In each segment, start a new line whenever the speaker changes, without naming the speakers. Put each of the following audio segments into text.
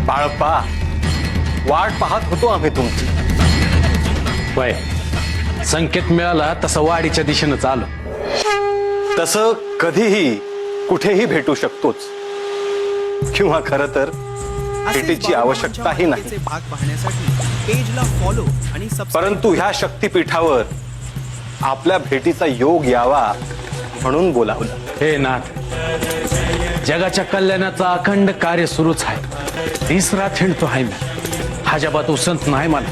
बाळप्पा, वाट पाहत होतो आम्ही तुमची.
वय संकेत मिळाला तसं वाडीच्या दिशेनं चालू.
तसं कधीही कुठेही भेटू शकतोच, किंवा खरं तर भेटीची आवश्यकताही नाही.
भाग पाहण्यासाठी पेजला फॉलो आणि
परंतु ह्या शक्तिपीठावर आपल्या भेटीचा योग यावा म्हणून बोलावलं.
हे नाथ, जगाच्या कल्याणाचं अखंड कार्य सुरूच आहे. तिसरा थिंडतो आहे मी, अजिबात उसंत नाही मला.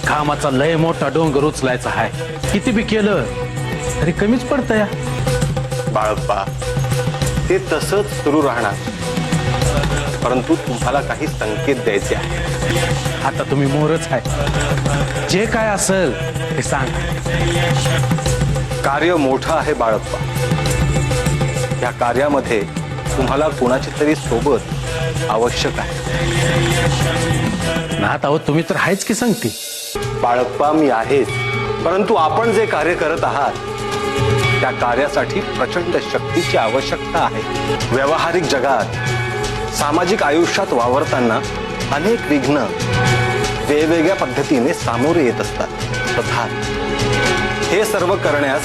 कामाचा लय मोठा डोंगर उचलायचा आहे. किती बी केलं तरी कमीच पडतं या.
बाळप्पा, ते तसंच सुरू राहणार. परंतु तुम्हाला काही संकेत द्यायचे आहे.
आता तुम्ही मोरच आहे. जे काय असेल ते सांग.
कार्य मोठं आहे बाळप्पा. या कार्यामध्ये तुम्हाला कोणाची तरी सोबत आवश्यक आहे.
नाथ अहो, तुम्ही तर आहेच की सांगते.
बाळप्पा, मी आहेच. परंतु आपण जे कार्य करत आहात त्या कार्यासाठी प्रचंड शक्तीची आवश्यकता आहे. व्यावहारिक जगात सामाजिक आयुष्यात वावरताना अनेक विघ्न वेगवेगळ्या पद्धतीने सामोरे येत असतात. तथा हे सर्व करण्यास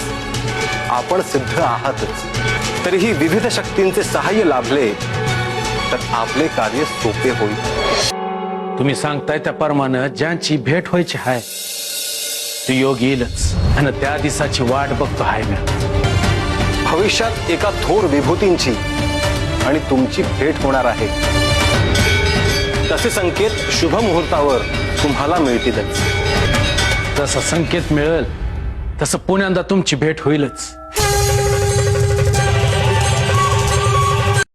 आपण सिद्ध आहातच. तरीही विविध शक्तींचे सहाय्य लाभले तर आपले कार्य सोपे होईल.
तुम्ही सांगताय त्या प्रमाणे ज्यांची भेट व्हायची आहे तो योग येईलच, आणि त्या दिवसाची वाट बघतो आहे मी.
भविष्यात एका थोर विभूतींची आणि तुमची भेट होणार आहे. तसे संकेत शुभ मुहूर्तावर तुम्हाला मिळतीलच.
जसा संकेत मिळेल तसं पुण्यांदा तुमची भेट होईलच.